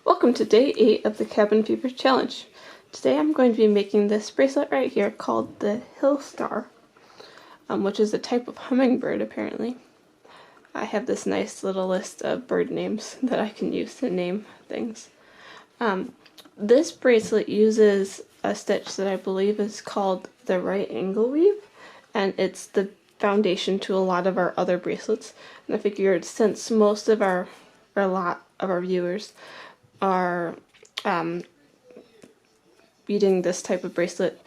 Welcome to day 8 of the Cabin Fever Challenge. Today I'm going to be making this bracelet right here called the Hillstar, which is a type of hummingbird apparently. I have this nice little list of bird names that I can use to name things. This bracelet uses a stitch that I believe is called the right angle weave, and it's the foundation to a lot of our other bracelets. And I figured since most of a lot of our viewers are beading this type of bracelet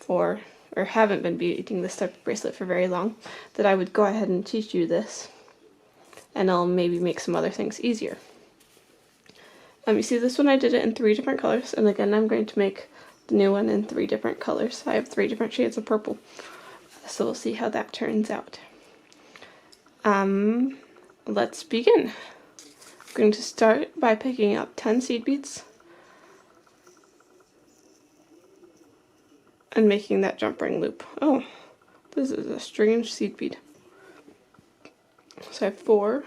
or haven't been beading this type of bracelet for very long, that I would go ahead and teach you this, and I'll maybe make some other things easier. You see this one, I did it in 3 different colors, and again I'm going to make the new one in 3 different colors. I have 3 different shades of purple, so we'll see how that turns out. Let's begin. I'm going to start by picking up 10 seed beads and making that jump ring loop. Oh, this is a strange seed bead. So I have 4.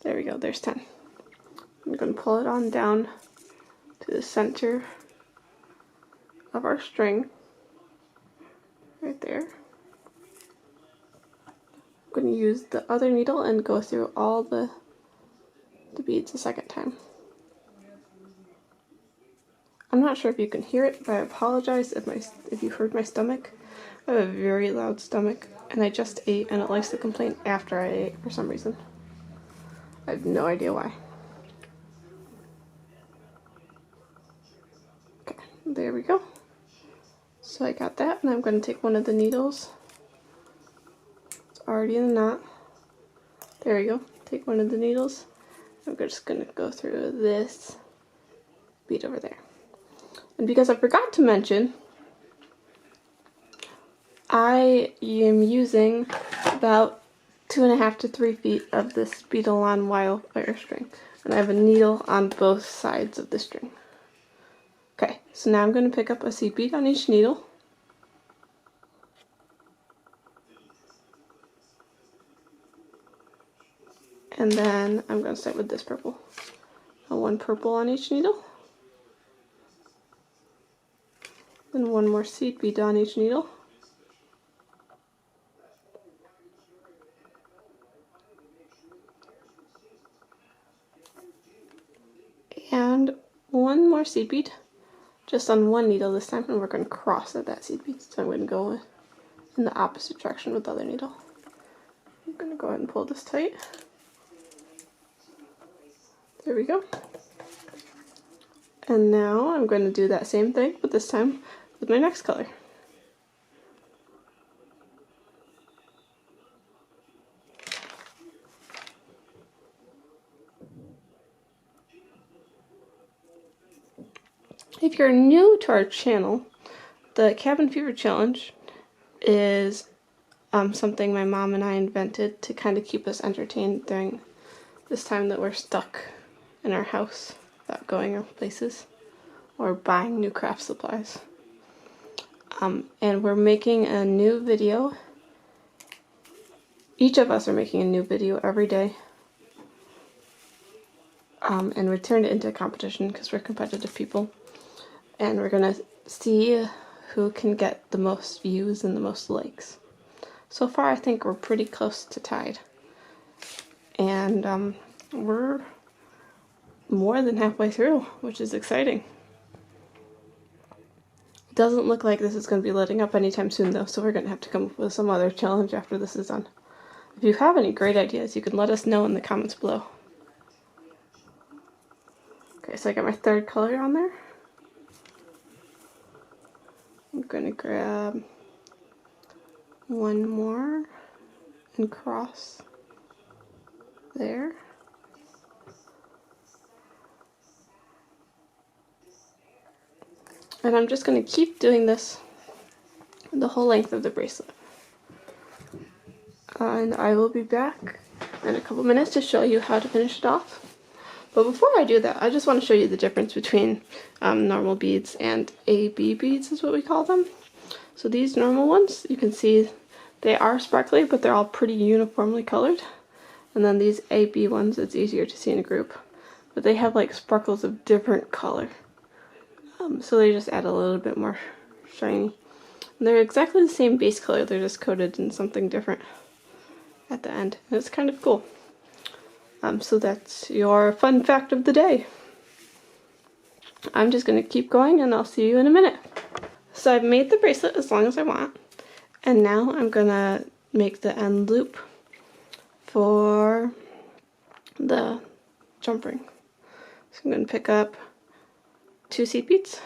There we go, there's 10. I'm going to pull it on down to the center of our string, right there. I'm going to use the other needle and go through all the beads a second time. I'm not sure if you can hear it, but I apologize if you heard my stomach. I have a very loud stomach, and I just ate, and it likes to complain after I ate for some reason. I have no idea why. Okay, there we go. So I got that, and I'm going to take one of the needles. It's already in the knot. There we go. Take one of the needles. I'm just going to go through this bead over there. And because I forgot to mention, I am using about 2.5 to 3 feet of this Beaded wire string, and I have a needle on both sides of the string. Okay, so now I'm going to pick up a seed bead on each needle, and then I'm going to start with this purple. One purple on each needle, then one more seed bead on each needle, and one more seed bead just on one needle this time, and we're going to cross at that seed bead. So I'm going to go in the opposite direction with the other needle. I'm going to go ahead and pull this tight. There we go. And now I'm going to do that same thing, but this time with my next color. If you're new to our channel, the Cabin Fever Challenge is something my mom and I invented to kind of keep us entertained during this time that we're stuck in our house without going places or buying new craft supplies. And we're making a new video. Each of us are making a new video every day. And we turned it into a competition because we're competitive people. And we're going to see who can get the most views and the most likes. So far I think we're pretty close to tied. And we're more than halfway through, which is exciting. It doesn't look like this is going to be letting up anytime soon though, so we're going to have to come up with some other challenge after this is done. If you have any great ideas, you can let us know in the comments below. Okay, so I got my 3rd color on there. I'm going to grab one more and cross there. And I'm just going to keep doing this the whole length of the bracelet. And I will be back in a couple minutes to show you how to finish it off. But before I do that, I just want to show you the difference between normal beads and AB beads is what we call them. So these normal ones, you can see they are sparkly, but they're all pretty uniformly colored. And then these AB ones, it's easier to see in a group. But they have like sparkles of different color. So they just add a little bit more shiny. And they're exactly the same base color, they're just coated in something different at the end. And it's kind of cool. So that's your fun fact of the day. I'm just going to keep going and I'll see you in a minute. So I've made the bracelet as long as I want. And now I'm going to make the end loop for the jump ring. So I'm going to pick up 2 seed beads,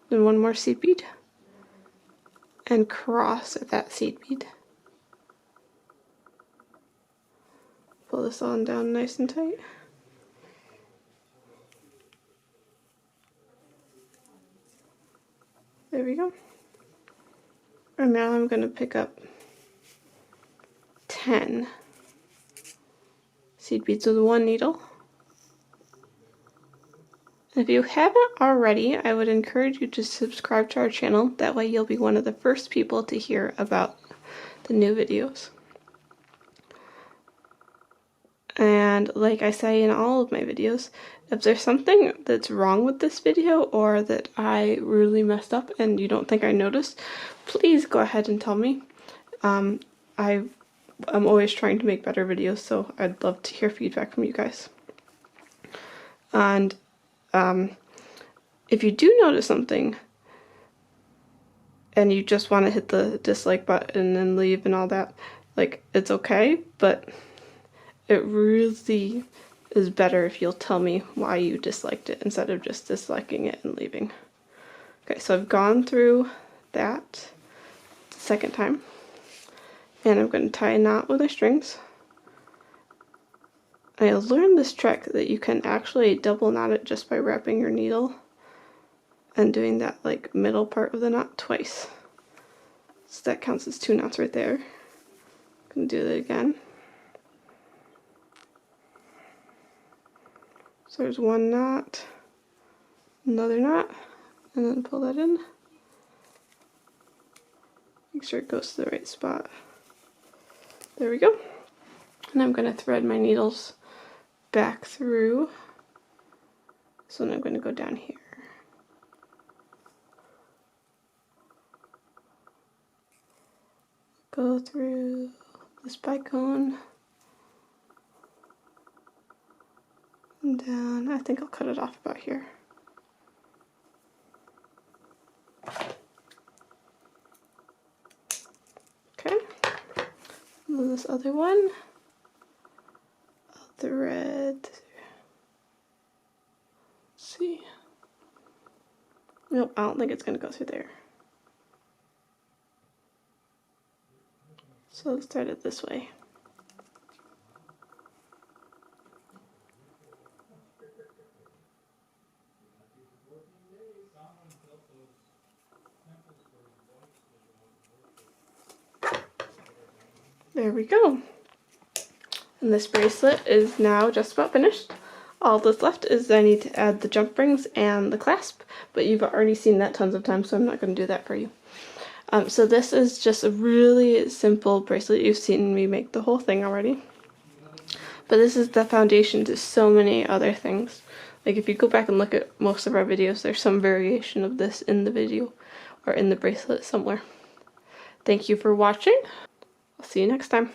then 1 more seed bead, and cross at that seed bead. Pull this on down nice and tight. There we go. And now I'm going to pick up 10 seed beads with 1 needle. If you haven't already, I would encourage you to subscribe to our channel. That way you'll be one of the first people to hear about the new videos. And like I say in all of my videos, if there's something that's wrong with this video or that I really messed up and you don't think I noticed, please go ahead and tell me. I'm always trying to make better videos, so I'd love to hear feedback from you guys. And if you do notice something and you just want to hit the dislike button and leave and all that, like, it's okay, but it really is better if you'll tell me why you disliked it instead of just disliking it and leaving. Okay, so I've gone through that the second time, and I'm going to tie a knot with the strings. I learned this trick that you can actually double knot it just by wrapping your needle and doing that like middle part of the knot twice. So that counts as 2 knots right there. I'm going to do that again. So there's 1 knot, another knot, and then pull that in. Make sure it goes to the right spot. There we go. And I'm going to thread my needles back through. So then I'm going to go down here. Go through this bicone. And down. I think I'll cut it off about here. Okay. And then this other one, I'll thread. Let's see. Nope, I don't think it's going to go through there. So let's thread it this way. There we go. And this bracelet is now just about finished. All that's left is I need to add the jump rings and the clasp, but you've already seen that tons of times, so I'm not going to do that for you. So this is just a really simple bracelet. You've seen me make the whole thing already. But this is the foundation to so many other things. Like if you go back and look at most of our videos, there's some variation of this in the video or in the bracelet somewhere. Thank you for watching. I'll see you next time.